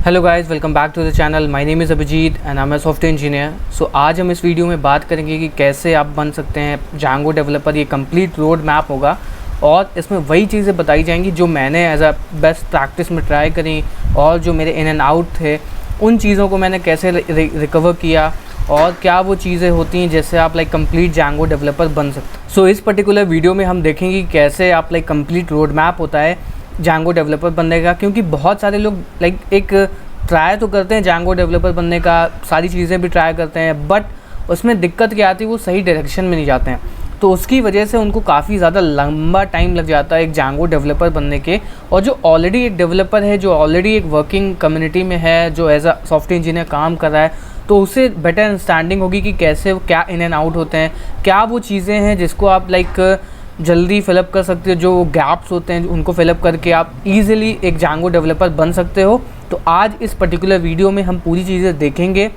Hello guys, welcome back to the channel. My name is Abhijeet and I am a software engineer. So आज हम इस video में बात करेंगे कि कैसे आप बन सकते हैं जांगो डेवलपर। ये कंप्लीट रोड मैप होगा और इसमें वही चीज़ें बताई जाएंगी जो मैंने एज अ बेस्ट प्रैक्टिस में ट्राई करी और जो मेरे इन एंड आउट थे, उन चीज़ों को मैंने कैसे रिकवर किया और क्या वो चीज़ें होती हैं जैसे आप कंप्लीट जांगो डेवलपर बन सकते हैं। सो इस पर्टिकुलर वीडियो में हम देखेंगे कि कैसे आप कंप्लीट रोड मैप होता है जांगो डेवलपर बनने का, क्योंकि बहुत सारे लोग एक ट्राई तो करते हैं जांगो डेवलपर बनने का, सारी चीज़ें भी ट्राई करते हैं, बट उसमें दिक्कत क्या आती है, वो सही डायरेक्शन में नहीं जाते हैं। तो उसकी वजह से उनको काफ़ी ज़्यादा लंबा टाइम लग जाता है एक जांगो डेवलपर बनने के। और जो ऑलरेडी एक डेवलपर है, जो ऑलरेडी एक वर्किंग कम्युनिटी में है, जो एज अ सॉफ्टवेयर इंजीनियर काम कर रहा है, तो उसे बेटर अंडरस्टैंडिंग होगी कि कैसे क्या इन एंड आउट होते हैं, क्या वो चीज़ें हैं जिसको आप जल्दी फिलअप कर सकते हो, जो गैप्स होते हैं उनको फिलअप करके आप इजीली एक जांगो डेवलपर बन सकते हो। तो आज इस पर्टिकुलर वीडियो में हम पूरी चीज़ें देखेंगे,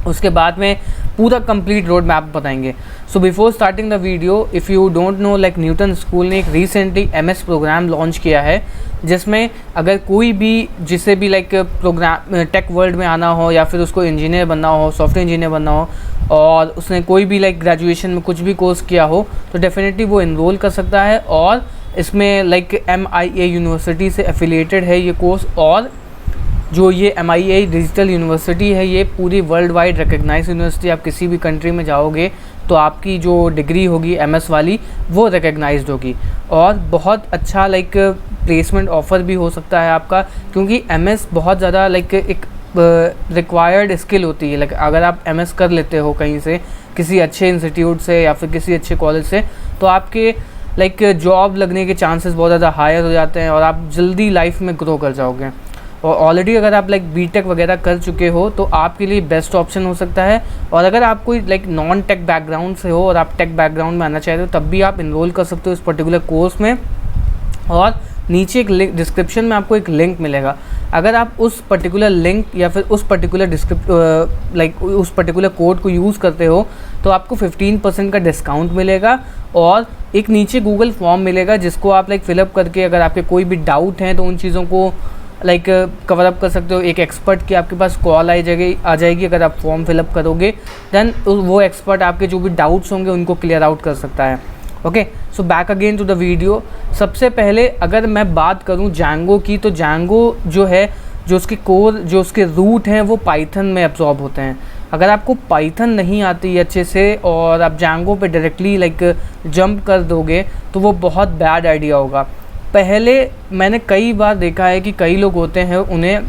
उसके बाद में पूरा कंप्लीट रोड मैप बताएंगे। So before starting the video, if you don't know, Newton school ने एक रिसेंटली MS प्रोग्राम लॉन्च किया है, जिसमें अगर कोई भी जिसे भी प्रोग्राम टेक वर्ल्ड में आना हो या फिर उसको इंजीनियर बनना हो, सॉफ्टवेयर इंजीनियर बनना हो, और उसने कोई भी ग्रेजुएशन में कुछ भी कोर्स किया हो, तो डेफिनेटली वो इनरोल कर सकता है। और इसमें MIA यूनिवर्सिटी से एफिलिएटेड है ये कोर्स, और जो ये MIA डिजिटल यूनिवर्सिटी है, ये पूरी वर्ल्ड वाइड रिकग्नाइज यूनिवर्सिटी। आप किसी भी कंट्री में जाओगे तो आपकी जो डिग्री होगी MS वाली, वो रिकग्नाइज्ड होगी और बहुत अच्छा प्लेसमेंट ऑफ़र भी हो सकता है आपका, क्योंकि MS बहुत ज़्यादा एक रिक्वायर्ड स्किल होती है। अगर आप MS कर लेते हो कहीं से, किसी अच्छे इंस्टीट्यूट से या फिर किसी अच्छे कॉलेज से, तो आपके जॉब लगने के चांसेस बहुत ज़्यादा हायर हो जाते हैं और आप जल्दी लाइफ में ग्रो कर जाओगे। और ऑलरेडी अगर आप BTech वगैरह कर चुके हो तो आपके लिए बेस्ट ऑप्शन हो सकता है। और अगर आप कोई नॉन टेक बैकग्राउंड से हो और आप टेक बैकग्राउंड में आना चाहते हो, तब भी आप इनरोल कर सकते हो इस पर्टिकुलर कोर्स में। और नीचे एक लिंक, डिस्क्रिप्शन में आपको एक लिंक मिलेगा। अगर आप उस पर्टिकुलर लिंक या फिर उस पर्टिकुलर उस पर्टिकुलर कोड को यूज़ करते हो, तो आपको 15% का डिस्काउंट मिलेगा। और एक नीचे गूगल फॉर्म मिलेगा, जिसको आप फिलअप करके अगर आपके कोई भी डाउट हैं तो उन चीज़ों को कवर अप कर सकते हो। एक एक्सपर्ट की आपके पास कॉल आ जाएगी अगर आप फॉर्म फिलअप करोगे, देन वो एक्सपर्ट आपके जो भी डाउट्स होंगे उनको क्लियर आउट कर सकता है। Okay, so back again to the video. सबसे पहले अगर मैं बात करूं जांगो की, तो जांगो जो है, जो उसके कोर, जो उसके रूट हैं, वो पाइथन में एब्जॉर्ब होते हैं। अगर आपको पाइथन नहीं आती अच्छे से और आप जांगो पे डायरेक्टली जंप कर दोगे, तो वो बहुत बैड आइडिया होगा। पहले मैंने कई बार देखा है कि कई लोग होते हैं, उन्हें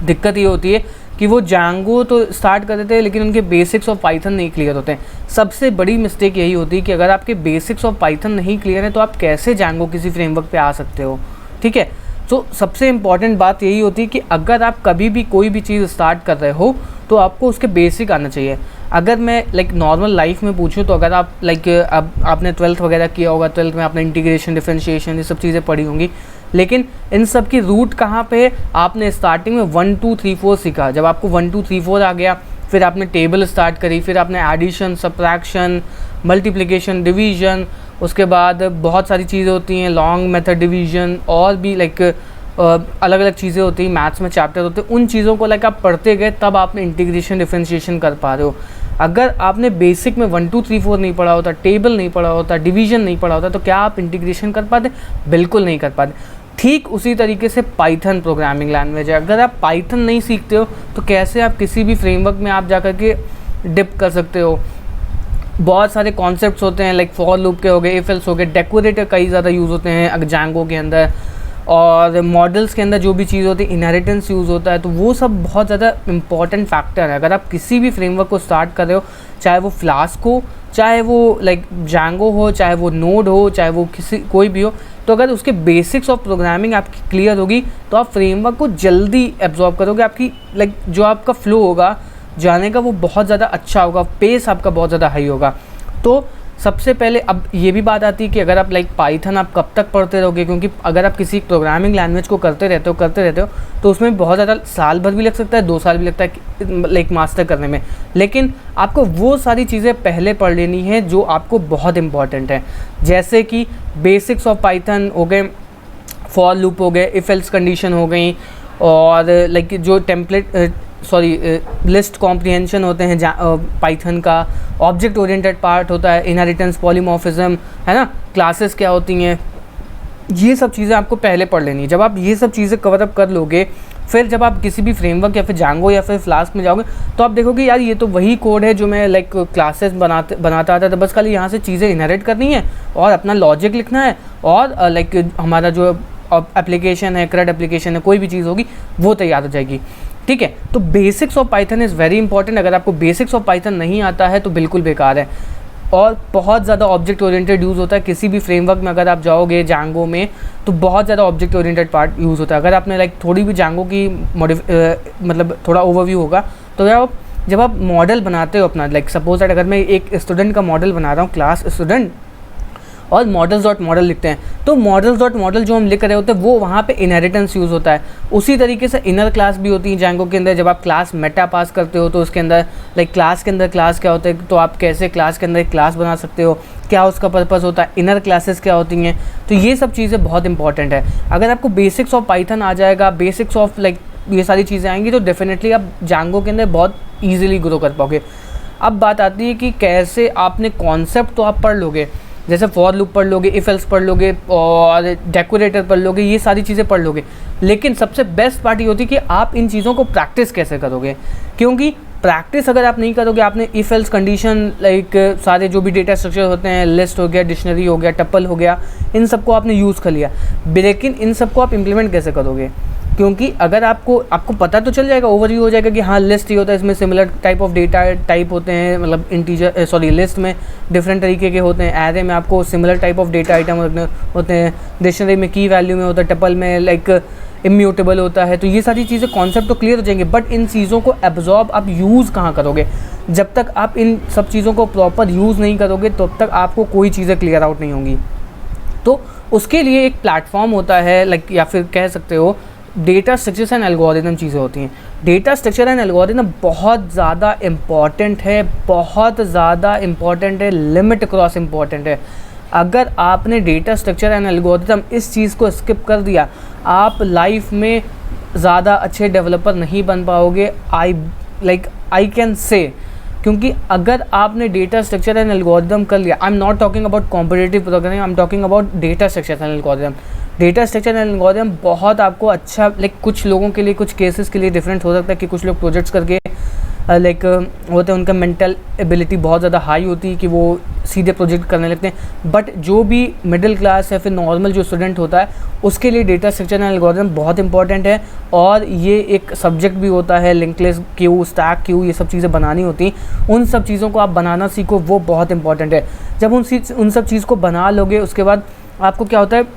दिक्कत ये होती है कि वो जांगो तो स्टार्ट कर देते हैं, लेकिन उनके बेसिक्स ऑफ पाइथन नहीं क्लियर होते हैं। सबसे बड़ी मिस्टेक यही होती है कि अगर आपके बेसिक्स ऑफ पाइथन नहीं क्लियर है, तो आप कैसे जांगो किसी फ्रेमवर्क पे आ सकते हो। ठीक है, तो सबसे इम्पॉर्टेंट बात यही होती है कि अगर आप कभी भी कोई भी चीज़ स्टार्ट कर रहे हो, तो आपको उसके बेसिक आना चाहिए। अगर मैं नॉर्मल लाइफ में पूछूं, तो अगर आप अब आपने 12th वगैरह किया होगा, 12th में आपने इंटीग्रेशन, डिफरेंशिएशन, ये सब चीज़ें पढ़ी होंगी, लेकिन इन सब की रूट कहाँ पे है? आपने स्टार्टिंग में 1 2 3 4 सीखा। जब आपको 1 2 3 4 आ गया, फिर आपने टेबल स्टार्ट करी, फिर आपने एडिशन, सब्ट्रैक्शन, मल्टीप्लिकेशन, डिवीजन, उसके बाद बहुत सारी चीज़ें होती हैं, लॉन्ग मेथड डिवीजन, और भी अलग अलग चीज़ें होती हैं, मैथ्स में चैप्टर होते हैं। उन चीज़ों को आप पढ़ते गए, तब आपने इंटीग्रेशन, डिफरेंशिएशन कर पा रहे हो। अगर आपने बेसिक में 1 2 3 4 नहीं पढ़ा होता, टेबल नहीं पढ़ा होता, डिवीजन नहीं पढ़ा होता, तो क्या आप इंटीग्रेशन कर पाते? बिल्कुल नहीं कर पाते। ठीक उसी तरीके से पाइथन प्रोग्रामिंग लैंग्वेज है। अगर आप पाइथन नहीं सीखते हो, तो कैसे आप किसी भी फ्रेमवर्क में आप जा कर के डिप कर सकते हो? बहुत सारे कॉन्सेप्ट्स होते हैं, फॉर लूप के हो गए, इफ एल्स हो गए, डेकोरेटर कई ज़्यादा यूज़ होते हैं जांगो के अंदर, और मॉडल्स के अंदर जो भी चीज़ होती है, इनहेरिटेंस यूज़ होता है। तो वो सब बहुत ज़्यादा इंपॉर्टेंट फैक्टर है। अगर आप किसी भी फ्रेमवर्क को स्टार्ट कर रहे हो, चाहे वो फ्लास्क हो, चाहे वो जांगो हो, चाहे वो नोड हो, चाहे वो कोई भी हो, तो अगर उसके बेसिक्स ऑफ प्रोग्रामिंग आपकी क्लियर होगी, तो आप फ्रेमवर्क को जल्दी एब्जॉर्ब करोगे। आपकी जो आपका फ्लो होगा जाने का, वो बहुत ज़्यादा अच्छा होगा, पेस आपका बहुत ज़्यादा हाई होगा। तो सबसे पहले अब ये भी बात आती है कि अगर आप पाइथन आप कब तक पढ़ते रहोगे, क्योंकि अगर आप किसी प्रोग्रामिंग लैंग्वेज को करते रहते हो, तो उसमें बहुत ज़्यादा साल भर भी लग सकता है, 2 साल भी लगता है मास्टर करने में। लेकिन आपको वो सारी चीज़ें पहले पढ़ लेनी है जो आपको बहुत इंपॉर्टेंट है, जैसे कि बेसिक्स ऑफ पाइथन हो गए, फॉर लूप हो गए, इफ एल्स कंडीशन हो गई, और लाइक जो टेम्पलेट लिस्ट कॉम्प्रिहेंशन होते हैं पाइथन का, ऑब्जेक्ट ओरिएंटेड पार्ट होता है, इनहेरिटेंस, पॉलीमॉर्फिज्म, है ना, क्लासेस क्या होती हैं, ये सब चीज़ें आपको पहले पढ़ लेनी है। जब आप ये सब चीज़ें कवर अप कर लोगे, फिर जब आप किसी भी फ्रेमवर्क या फिर जांगो या फिर फ्लास्क में जाओगे तो आप देखोगे यार ये तो वही कोड है जो मैं लाइक क्लासेस बनाता आता था, बस खाली यहाँ से चीज़ें इनहेरिट करनी है और अपना लॉजिक लिखना है और लाइक हमारा जो एप्लीकेशन है, CRUD एप्लीकेशन है, कोई भी चीज़ होगी वो तैयार हो जाएगी। ठीक है, तो basics of Python is very important. अगर आपको बेसिक्स ऑफ पाइथन नहीं आता है तो बिल्कुल बेकार है। और बहुत ज़्यादा ऑब्जेक्ट ओरिएंटेड यूज़ होता है किसी भी फ्रेमवर्क में। अगर आप जाओगे जांगो में तो बहुत ज़्यादा ऑब्जेक्ट ओरिएंटेड पार्ट यूज़ होता है। अगर आपने लाइक थोड़ी भी जांगो की मतलब थोड़ा ओवरव्यू होगा तो जब आप मॉडल बनाते हो अपना, लाइक सपोज दैट अगर मैं एक स्टूडेंट का मॉडल बना रहा हूँ, क्लास स्टूडेंट, और मॉडल्स डॉट मॉडल लिखते हैं, तो मॉडल्स डॉट मॉडल जो हम लिख रहे होते हैं वो वहाँ पे इनहेरिटेंस यूज़ होता है। उसी तरीके से इनर क्लास भी होती है जांगो के अंदर। जब आप क्लास मेटा पास करते हो तो उसके अंदर लाइक क्लास के अंदर क्लास क्या होता है, तो आप कैसे क्लास के अंदर एक क्लास बना सकते हो, क्या उसका पर्पस होता है, इनर क्लासेस क्या होती हैं, तो ये सब चीज़ें बहुत इंपॉर्टेंट है। अगर आपको बेसिक्स ऑफ पाइथन आ जाएगा, बेसिक्स ऑफ लाइक ये सारी चीज़ें आएंगी तो डेफिनेटली आप जांगो के अंदर बहुत ईजिली ग्रो कर पाओगे। अब बात आती है कि कैसे आपने कॉन्सेप्ट तो आप पढ़ लोगे, जैसे फॉर लूप पढ़ लोगे, इफ एल्स पढ़ लोगे और डेकोरेटर पढ़ लोगे, ये सारी चीज़ें पढ़ लोगे, लेकिन सबसे बेस्ट पार्ट ये होती है कि आप इन चीज़ों को प्रैक्टिस कैसे करोगे। क्योंकि प्रैक्टिस अगर आप नहीं करोगे, आपने इफ एल्स कंडीशन लाइक सारे जो भी डेटा स्ट्रक्चर होते हैं, लिस्ट हो गया, डिक्शनरी हो गया, टपल हो गया, इन सबको आपने यूज़ कर लिया, लेकिन इन सबको आप इम्प्लीमेंट कैसे करोगे। क्योंकि अगर आपको पता तो चल जाएगा, ओवरव्यू हो जाएगा कि हाँ लिस्ट ये होता है, इसमें similar type of data type होते हैं, मतलब लिस्ट में डिफरेंट तरीके के होते हैं, एरे में आपको similar type of data item होते हैं, डिक्शनरी में की वैल्यू में होता है, टपल में लाइक इम्यूटेबल होता है। तो ये सारी चीज़ें कॉन्सेप्ट तो क्लियर हो जाएंगे, बट इन चीज़ों को एब्जॉर्ब आप यूज़ कहाँ करोगे। जब तक आप इन सब चीज़ों को प्रॉपर यूज़ नहीं करोगे तब तक आपको कोई चीज़ें क्लियर आउट नहीं होंगी। तो उसके लिए एक प्लेटफॉर्म होता है लाइक, या फिर कह सकते हो डेटा स्ट्रक्चर्स एंड एल्गोरिथम चीज़ें होती हैं। डेटा स्ट्रक्चर एंड एल्गोरिथम बहुत ज़्यादा इम्पॉर्टेंट है, बहुत ज़्यादा इम्पॉर्टेंट है, लिमिट क्रॉस इम्पॉर्टेंट है। अगर आपने डेटा स्ट्रक्चर एंड एल्गोरिथम इस चीज़ को स्किप कर दिया, आप लाइफ में ज़्यादा अच्छे डेवलपर नहीं बन पाओगे। आई कैन से, क्योंकि अगर आपने डेटा स्ट्रक्चर एंड एल्गोरिथम कर लिया, I am not talking about competitive programming, I am talking about data structure and algorithm. Data structure and algorithm बहुत आपको अच्छा, लाइक कुछ लोगों के लिए, कुछ केसेस के लिए डिफरेंट हो सकता है कि कुछ लोग प्रोजेक्ट्स करके लाइक होते हैं, उनका मेंटल एबिलिटी बहुत ज़्यादा हाई होती है कि वो सीधे प्रोजेक्ट करने लगते हैं। बट जो भी मिडिल क्लास या फिर नॉर्मल जो स्टूडेंट होता है उसके लिए डेटा स्ट्रक्चर एंड एल्गोरिथम बहुत इंपॉर्टेंट है। और ये एक सब्जेक्ट भी होता है, link list Q, stack queue, ये सब चीज़ें बनानी होती हैं। उन सब चीज़ों को आप बनाना सीखो, वो बहुत इंपॉर्टेंट है। जब उन सब चीज़ को बना लोगे उसके बाद आपको क्या होता है,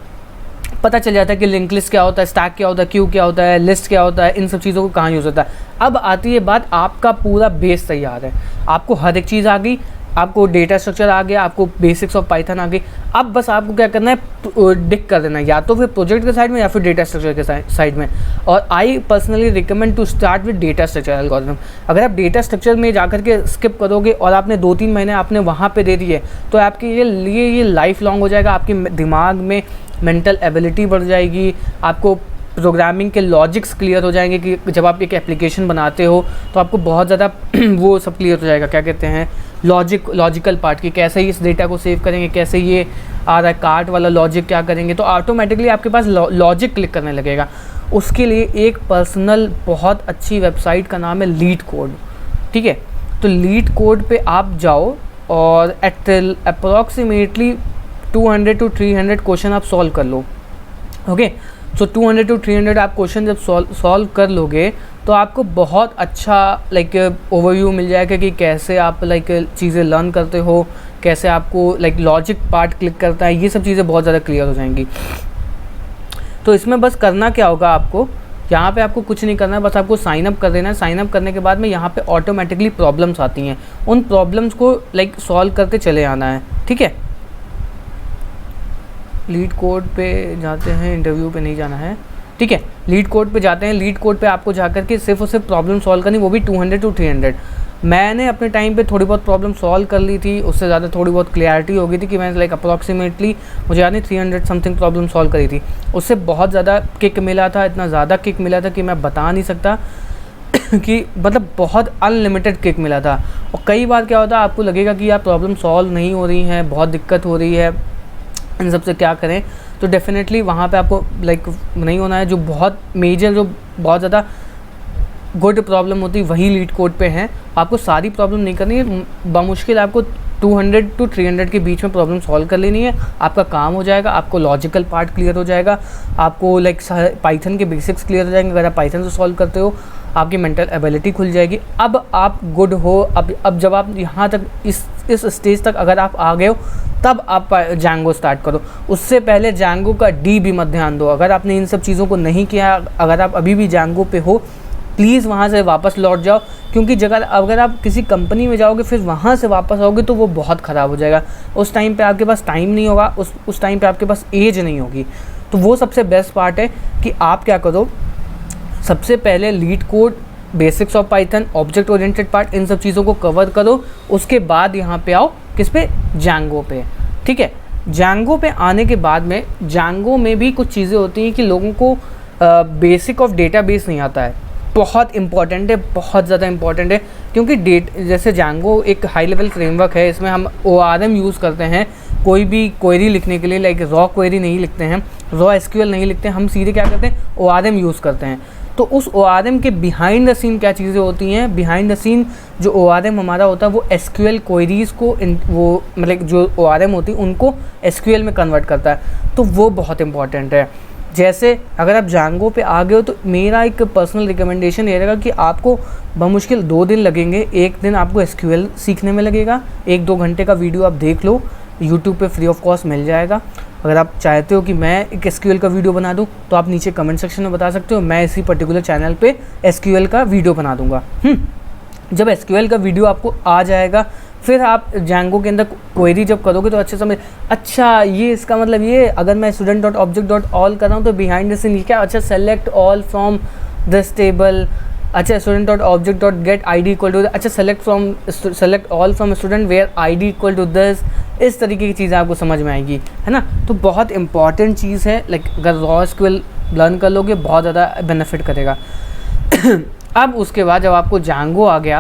पता चल जाता है कि लिंक लिस्ट क्या होता है, स्टैक क्या होता है, क्यू क्या होता है, लिस्ट क्या होता है, इन सब चीज़ों को कहाँ यूज़ होता है। अब आती है बात, आपका पूरा बेस तैयार है, आपको हर एक चीज़ आ गई, आपको डेटा स्ट्रक्चर आ गया, आपको बेसिक्स ऑफ पाइथन आ गई। अब बस आपको क्या करना है, डिक कर देना है, या तो फिर प्रोजेक्ट के साइड में या फिर डेटा स्ट्रक्चर के साइड में। और I personally recommend to start with data structure algorithm. अगर आप डेटा स्ट्रक्चर में जाकर के स्किप करोगे और आपने 2-3 महीने आपने वहाँ पे दे दिए तो आपके लिए ये लाइफ लॉन्ग हो जाएगा। आपके दिमाग में मेंटल एबिलिटी बढ़ जाएगी, आपको प्रोग्रामिंग के लॉजिक्स क्लियर हो जाएंगे कि जब आप एक एप्लीकेशन बनाते हो तो आपको बहुत ज़्यादा वो सब क्लियर हो जाएगा, क्या कहते हैं, लॉजिकल पार्ट की, कैसे इस डेटा को सेव करेंगे, कैसे ये आ रहा है कार्ट वाला लॉजिक क्या करेंगे, तो ऑटोमेटिकली आपके पास लॉजिक क्लिक करने लगेगा। उसके लिए एक पर्सनल बहुत अच्छी वेबसाइट का नाम है लीड कोड। ठीक है, तो लीड कोड पे आप जाओ और एट अप्रॉक्सीमेटली 200 to 300 क्वेश्चन आप सॉल्व कर लो। ओके, सो 200 to 300 आप क्वेश्चन जब सॉल्व कर लोगे तो आपको बहुत अच्छा लाइक ओवरव्यू मिल जाएगा कि कैसे आप लाइक चीज़ें लर्न करते हो, कैसे आपको लाइक लॉजिक पार्ट क्लिक करता है, ये सब चीज़ें बहुत ज़्यादा क्लियर हो जाएंगी। तो इसमें बस करना क्या होगा, आपको यहाँ पे आपको कुछ नहीं करना है, बस आपको साइन अप कर देना है। साइन अप करने के बाद में यहाँ पे ऑटोमेटिकली प्रॉब्लम्स आती हैं, उन प्रॉब्लम्स को लाइक सॉल्व करते चले आना है। ठीक है, लीड कोड पे जाते हैं, इंटरव्यू पे नहीं जाना है। ठीक है, लीड कोड पे जाते हैं, लीड कोड पे आपको जाकर के सिर्फ और सिर्फ प्रॉब्लम सॉल्व करनी, वो भी 200 to 300। मैंने अपने टाइम पे थोड़ी बहुत प्रॉब्लम सॉल्व कर ली थी, उससे ज़्यादा थोड़ी बहुत क्लियरिटी हो गई थी कि मैंने लाइक अप्रॉक्सीमेटली मुझे याद नहीं 300 समथिंग प्रॉब्लम सॉल्व करी थी। उससे बहुत ज़्यादा किक मिला था, इतना ज़्यादा किक मिला था कि मैं बता नहीं सकता कि मतलब बहुत अनलिमिटेड किक मिला था। और कई बार क्या होता है, आपको लगेगा कि यार प्रॉब्लम सॉल्व नहीं हो रही है, बहुत दिक्कत हो रही है, इन सब से क्या करें। तो डेफिनेटली वहाँ पे आपको लाइक नहीं होना है। जो बहुत मेजर, जो बहुत ज़्यादा गुड प्रॉब्लम होती है वही लीड कोड पे हैं। आपको सारी प्रॉब्लम नहीं करनी है, बमुश्किल आपको 200 to 300 के बीच में प्रॉब्लम सॉल्व कर लेनी है, आपका काम हो जाएगा। आपको लॉजिकल पार्ट क्लियर हो जाएगा, आपको लाइक पाइथन के बेसिक्स क्लियर हो जाएंगे। अगर आप पाइथन से सॉल्व करते हो, आपकी मेंटल एबिलिटी खुल जाएगी। अब आप गुड हो। अब जब आप यहाँ तक इस स्टेज तक अगर आप आ गए हो, तब आप जैंगो स्टार्ट करो। उससे पहले जैंगो का डी भी मत ध्यान दो। अगर आपने इन सब चीज़ों को नहीं किया, अगर आप अभी भी जैंगो पे हो, प्लीज़ वहाँ से वापस लौट जाओ। क्योंकि अगर आप किसी कंपनी में जाओगे फिर वहाँ से वापस आओगे तो वो बहुत ख़राब हो जाएगा। उस टाइम पे आपके पास टाइम नहीं होगा, उस टाइम पे आपके पास एज नहीं होगी। तो वो सबसे बेस्ट पार्ट है कि आप क्या करो, सबसे पहले LeetCode, basics of Python, object oriented part, इन सब चीज़ों को कवर करो। उसके बाद यहाँ पे आओ किस पे, जैंगो पे। ठीक है, जैंगो पे आने के बाद में, जैंगो में भी कुछ चीज़ें होती हैं कि लोगों को बेसिक ऑफ डेटाबेस नहीं आता है। बहुत इंपॉर्टेंट है, बहुत ज़्यादा इंपॉर्टेंट है। क्योंकि जैसे जैंगो एक हाई लेवल फ्रेमवर्क है, इसमें हम ORM यूज़ करते हैं कोई भी क्वेरी लिखने के लिए। लाइक रॉ क्वेरी नहीं लिखते हैं, रॉ SQL नहीं लिखते हैं, हम सीधे क्या करते हैं, ORM यूज़ करते हैं। तो उस ORM के बिहाइंड द सीन क्या चीज़ें होती हैं, बिहाइंड द सीन जो ORM हमारा होता है वो SQL क्वेरीज़ को वो मतलब जो ORM होती है उनको SQL में कन्वर्ट करता है। तो वो बहुत इंपॉर्टेंट है। जैसे अगर आप जैंगो पे आ गए हो तो मेरा एक पर्सनल रिकमेंडेशन ये रहेगा कि आपको बमुश्किल 2 दिन लगेंगे। एक दिन आपको SQL सीखने में लगेगा, 1-2 घंटे का वीडियो आप देख लो, यूट्यूब पे फ्री ऑफ कॉस्ट मिल जाएगा। अगर आप चाहते हो कि मैं एक SQL का वीडियो बना दूं तो आप नीचे कमेंट सेक्शन में बता सकते हो, मैं इसी पर्टिकुलर चैनल पे SQL का वीडियो बना दूंगा। जब SQL का वीडियो आपको आ जाएगा, फिर आप जैंगो के अंदर क्वेरी जब करोगे तो अच्छे समझ, अच्छा ये इसका मतलब ये, अगर मैं student.object.all कर रहा हूँ तो बिहाइंड द सीन क्या, अच्छा select all from this table, अच्छा student.object.get id इक्वल टू, अच्छा select all from student where id equal to this. इस तरीके की चीज़ें आपको समझ में आएगी, है ना। तो बहुत इंपॉर्टेंट चीज़ है। लाइक अगर रॉ SQL लर्न कर लोगे बहुत ज़्यादा बेनिफिट करेगा। अब उसके बाद जब आपको जैंगो आ गया,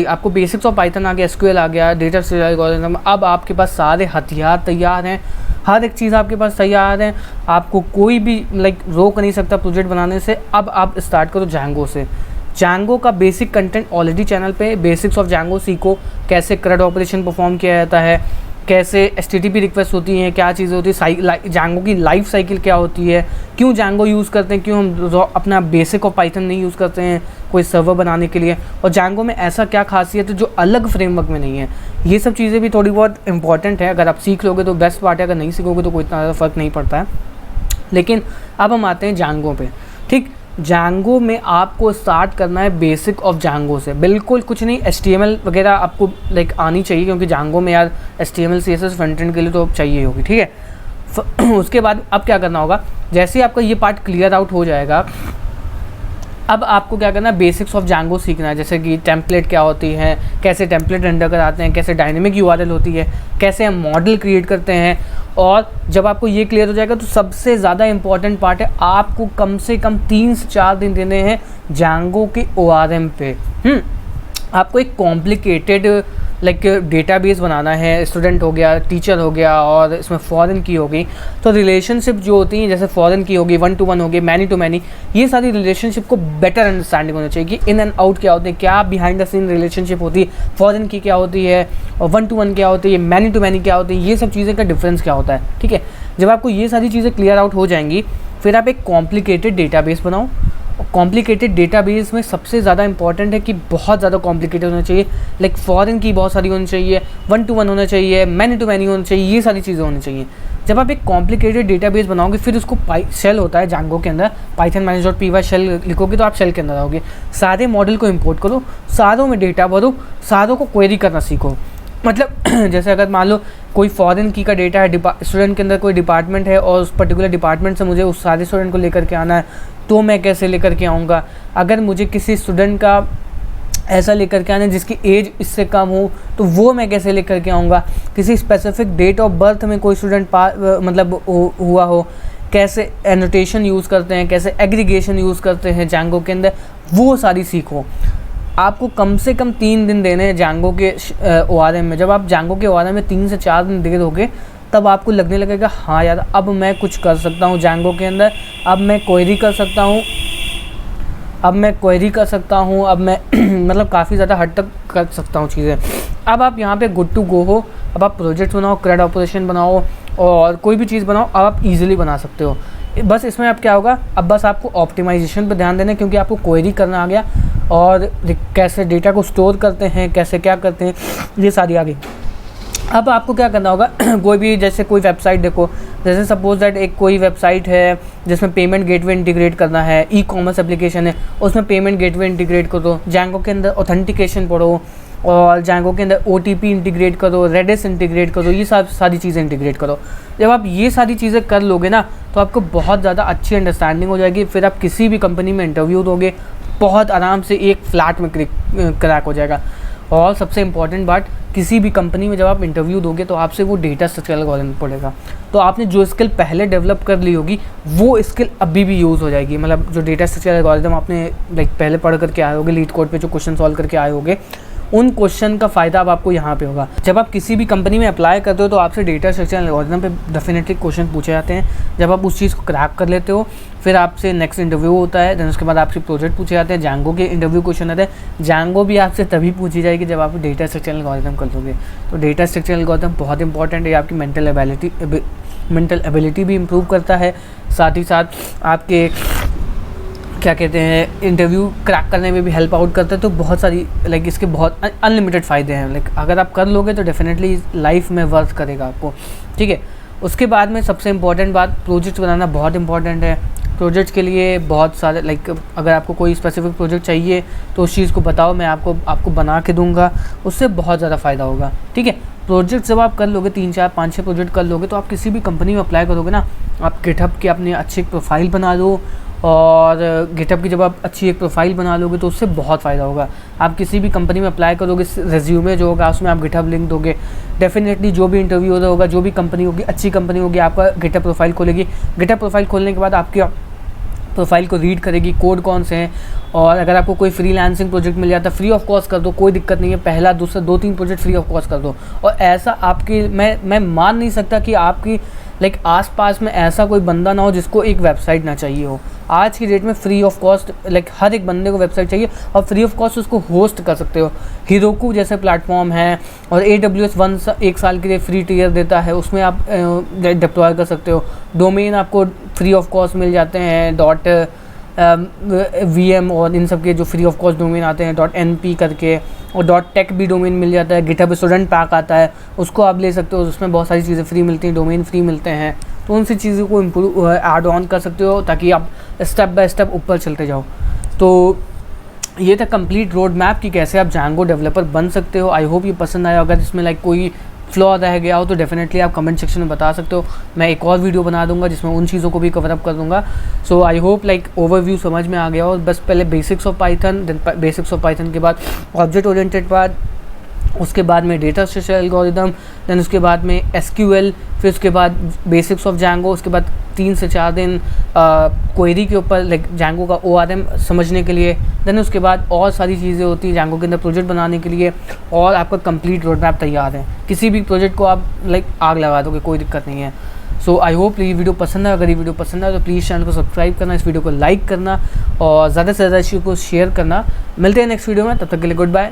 आपको बेसिक्स ऑफ पाइथन आ गया, SQL आ गया, डेटा स्ट्रक्चर एल्गोरिथम, अब आपके पास सारे हथियार तैयार हैं, हर एक चीज़ आपके पास तैयार है। आपको कोई भी लाइक रोक नहीं सकता प्रोजेक्ट बनाने से। अब आप स्टार्ट करो जैंगो से। जैंगो का बेसिक कंटेंट ऑलरेडी चैनल पे, बेसिक्स ऑफ जैंगो सीखो, कैसे CRUD ऑपरेशन परफॉर्म किया जाता है, कैसे HTTP रिक्वेस्ट होती हैं, क्या चीज़ें होती है, जैंगो की लाइफ साइकिल क्या होती है, क्यों जैंगो यूज़ करते हैं, क्यों हम अपना बेसिक ऑफ पाइथन नहीं यूज़ करते हैं कोई सर्वर बनाने के लिए, और जैंगो में ऐसा क्या खासियत है जो अलग फ्रेमवर्क में नहीं है। ये सब चीज़ें भी थोड़ी बहुत इंपॉर्टेंट है। अगर आप सीख लोगे तो बेस्ट पार्ट है, अगर नहीं सीखोगे तो कोई इतना ज़्यादा फ़र्क नहीं पड़ता है। लेकिन अब हम आते हैं जैंगो पे। ठीक, जैंगो में आपको स्टार्ट करना है बेसिक ऑफ जैंगो से, बिल्कुल कुछ नहीं। HTML वगैरह आपको लाइक आनी चाहिए, क्योंकि जैंगो में यार HTML CSS फ्रंट एंड के लिए तो चाहिए होगी। ठीक है, उसके बाद अब क्या करना होगा, जैसे ही आपका ये पार्ट क्लियर आउट हो जाएगा, अब आपको क्या करना है, बेसिक्स ऑफ जैंगो सीखना है। जैसे कि टेम्पलेट क्या होती है, कैसे टेम्पलेट रेंडर कराते हैं, कैसे डायनेमिक URL होती है, कैसे हम मॉडल क्रिएट करते हैं। और जब आपको ये क्लियर हो जाएगा तो सबसे ज़्यादा इंपॉर्टेंट पार्ट है, आपको कम से कम 3 से 4 दिन देने हैं जैंगो के ORM पे। आपको एक कॉम्प्लिकेटेड लाइक डेटाबेस बनाना है। स्टूडेंट हो गया, टीचर हो गया, और इसमें फॉरेन की हो गई। तो रिलेशनशिप जो होती हैं, जैसे फॉरेन की होगी, 1 to 1 हो गई, मैनी टू मैनी, ये सारी रिलेशनशिप को बेटर अंडरस्टैंडिंग होनी चाहिए कि इन एंड आउट क्या होते हैं, क्या बिहाइंड द सीन रिलेशनशिप होती है, फॉरेन की क्या होती है, और 1 to 1 क्या होती है, मैनी टू मैनी क्या होती है, ये सब चीज़ें का डिफरेंस क्या होता है। ठीक है, जब आपको ये सारी चीज़ें क्लियर आउट हो जाएंगी, फिर आप एक कॉम्प्लिकेटेड डेटाबेस बनाओ। कॉम्प्लिकेटेड डेटाबेस में सबसे ज़्यादा इंपॉर्टेंट है कि बहुत ज़्यादा कॉम्प्लिकेटेड होना चाहिए। लाइक फॉरेन की बहुत सारी होनी चाहिए, 1 to 1 होना चाहिए, मैनी टू मैनी होना चाहिए, ये सारी चीज़ें होनी चाहिए। जब आप एक कॉम्प्लिकेटेड डेटाबेस बनाओगे, फिर उसको शेल होता है जैंगो के अंदर, python manage.py शेल लिखोगे तो आप शेल के अंदर आओगे। सारे मॉडल को इंपोर्ट करो, सारों में डेटा भरो, सारों को क्वेरी करना सीखो। मतलब जैसे अगर मान लो कोई फॉरेन की का डेटा है, स्टूडेंट के अंदर कोई डिपार्टमेंट है और उस पर्टिकुलर डिपार्टमेंट से मुझे उस सारे स्टूडेंट को लेकर के आना है, तो मैं कैसे लेकर के आऊँगा। अगर मुझे किसी स्टूडेंट का ऐसा लेकर के आना है जिसकी एज इससे कम हो, तो वो मैं कैसे लेकर के आऊँगा। किसी स्पेसिफिक डेट ऑफ बर्थ में कोई स्टूडेंट मतलब हुआ हो, कैसे एनोटेशन यूज़ करते हैं, कैसे एग्रीगेशन यूज़ करते हैं Django के अंदर, वो सारी सीखो। आपको कम से कम 3 दिन देने हैं Django के ORM में। जब आप Django के ORM में 3 से 4 दिन दे दोगे, तब आपको लगने लगेगा हाँ यार अब मैं कुछ कर सकता हूँ Django के अंदर, अब मैं क्वेरी कर सकता हूँ, अब मैं मतलब काफ़ी ज़्यादा हद तक कर सकता हूँ चीज़ें। अब आप यहाँ पे गुड टू गो हो। अब आप प्रोजेक्ट बनाओ, CRUD ऑपरेशन बनाओ और कोई भी चीज़ बनाओ, अब आप इजीली बना सकते हो। बस इसमें अब क्या होगा, अब बस आपको ऑप्टिमाइजेशन पे ध्यान देना है, क्योंकि आपको क्वेरी करना आ गया और कैसे डेटा को स्टोर करते हैं, कैसे क्या करते हैं, ये सारी आ गई। अब आपको क्या करना होगा कोई भी जैसे कोई वेबसाइट देखो, जैसे सपोज दैट एक कोई वेबसाइट है जिसमें पेमेंट गेटवे इंटीग्रेट करना है, ई-कॉमर्स एप्लीकेशन है, उसमें पेमेंट गेटवे इंटीग्रेट करो, Django के अंदर ऑथेंटिकेशन पढ़ो और Django के अंदर OTP इंटीग्रेट करो, Redis इंटीग्रेट करो, ये सारी चीज़ें इंटीग्रेट करो। जब आप ये सारी चीज़ें कर लोगे ना, तो आपको बहुत ज़्यादा अच्छी अंडरस्टैंडिंग हो जाएगी। फिर आप किसी भी कंपनी में इंटरव्यू दोगे, बहुत आराम से एक फ्लैट में क्रैक हो जाएगा। और सबसे इम्पॉर्टेंट बात, किसी भी कंपनी में जब आप इंटरव्यू दोगे तो आपसे वो डेटा स्ट्रक्चर एल्गोरिथम पड़ेगा। तो आपने जो स्किल पहले डेवलप कर ली होगी, वो स्किल अभी भी यूज़ हो जाएगी। मतलब जो डेटा स्ट्रक्चर एल्गोरिथम आपने पहले पढ़ करके आए होगे, लीड कोड पे जो क्वेश्चन सॉल्व करके आए होगे, उन क्वेश्चन का फ़ायदा अब आपको यहाँ पे होगा। जब आप किसी भी कंपनी में अप्लाई करते हो तो आपसे डेटा स्ट्रक्चर एल्गोरिथम पे डेफिनेटली क्वेश्चन पूछे जाते हैं। जब आप उस चीज़ को क्रैक कर लेते हो, फिर आपसे नेक्स्ट इंटरव्यू होता है, देन उसके बाद आपसे प्रोजेक्ट पूछे जाते हैं, Django के इंटरव्यू क्वेश्चन आते हैं। Django भी आपसे तभी पूछी जाएगी जब आप डेटा स्ट्रक्चर एल्गोरिथम कर दोगे। तो डेटा स्ट्रक्चर एल्गोरिथम बहुत इंपॉर्टेंट है, आपकी मेंटल एबिलिटी भी इम्प्रूव करता है, साथ ही साथ आपके क्या कहते हैं इंटरव्यू क्रैक करने में भी हेल्प आउट करता है। तो बहुत सारी इसके बहुत अनलिमिटेड फ़ायदे हैं। अगर आप कर लोगे तो डेफिनेटली लाइफ में वर्क करेगा आपको, ठीक है। उसके बाद में सबसे इम्पॉर्टेंट बात, प्रोजेक्ट बनाना बहुत इंपॉर्टेंट है। प्रोजेक्ट के लिए बहुत सारे अगर आपको कोई स्पेसिफिक प्रोजेक्ट चाहिए तो उस चीज़ को बताओ, मैं आपको बना के दूंगा, उससे बहुत ज़्यादा फ़ायदा होगा, ठीक है। प्रोजेक्ट जब आप कर लोगे, 3, 4, 5, 6 प्रोजेक्ट कर लोगे, तो आप किसी भी कंपनी में अप्लाई करोगे ना, आप गिटहब की अपनी अच्छी प्रोफाइल बना दो। और गिटहब की जब आप अच्छी एक प्रोफाइल बना लोगे तो उससे बहुत फ़ायदा होगा। आप किसी भी कंपनी में अप्लाई करोगे, रेज्यूमे जो होगा उसमें आप गिटहब लिंक दोगे, डेफिनेटली जो भी इंटरव्यू होगा, जो भी कंपनी होगी, अच्छी कंपनी होगी, आपका गिटहब प्रोफाइल खोलेगी। गिटहब प्रोफाइल खोलने के बाद आपकी प्रोफाइल को रीड करेगी, कोड कौन से हैं। और अगर आपको कोई फ्रीलांसिंग प्रोजेक्ट मिल जाता है, फ्री ऑफ कॉस्ट कर दो, कोई दिक्कत नहीं है। पहला, दूसरा, 2-3 प्रोजेक्ट फ्री ऑफ कॉस्ट कर दो। और ऐसा आपकी मैं मान नहीं सकता कि आपकी आसपास में ऐसा कोई बंदा ना हो जिसको एक वेबसाइट ना चाहिए हो। आज की डेट में फ्री ऑफ कॉस्ट हर एक बंदे को वेबसाइट चाहिए, और फ्री ऑफ कॉस्ट उसको होस्ट कर सकते हो। Heroku जैसे प्लेटफॉर्म है, और AWS 1 साल के लिए फ्री टियर देता है, उसमें आप डिप्लॉय कर सकते हो। डोमेन आपको फ्री ऑफ कॉस्ट मिल जाते हैं, .vm और इन सब के जो फ्री ऑफ कॉस्ट डोमेन आते हैं, .np करके, और .tech भी डोमेन मिल जाता है। गिटहब स्टूडेंट पैक आता है, उसको आप ले सकते हो, उसमें बहुत सारी चीज़ें फ्री मिलती हैं, डोमेन फ्री मिलते हैं। तो उन सी चीज़ों को इम्प्रूव ऐड ऑन कर सकते हो ताकि आप स्टेप बाय स्टेप ऊपर चलते जाओ। तो ये था कंप्लीट रोड मैप कि कैसे आप Django डेवलपर बन सकते हो। आई होप ये पसंद आया। अगर इसमें कोई फ्लॉ रह गया हो तो डेफिनेटली आप कमेंट सेक्शन में बता सकते हो। मैं एक और वीडियो बना दूंगा जिसमें उन चीज़ों को भी कवर अप कर दूंगा। सो आई होप ओवरव्यू समझ में आ गया हो। बस पहले basics of Python, then basics of Python के बाद ऑब्जेक्ट ओरिएंटेड पार्ट, उसके बाद में डेटा स्ट्रक्चर एल्गोरिथम, देन उसके बाद में SQL, फिर उसके बाद बेसिक्स ऑफ Django, उसके बाद 3 से 4 दिन क्वेरी के ऊपर Django का ORM समझने के लिए, देन उसके बाद और सारी चीज़ें होती हैं Django के अंदर प्रोजेक्ट बनाने के लिए, और आपका कंप्लीट रोड मैप तैयार है। किसी भी प्रोजेक्ट को आप आग लगा दोगे, कोई दिक्कत नहीं है। सो आई होप ये वीडियो पसंद है। अगर ये वीडियो पसंद है तो प्लीज़ चैनल को सब्सक्राइब करना, इस वीडियो को लाइक करना और ज़्यादा से ज़्यादा इस वीडियो को शेयर करना। मिलते हैं नेक्स्ट वीडियो में, तब तक के लिए गुड बाय।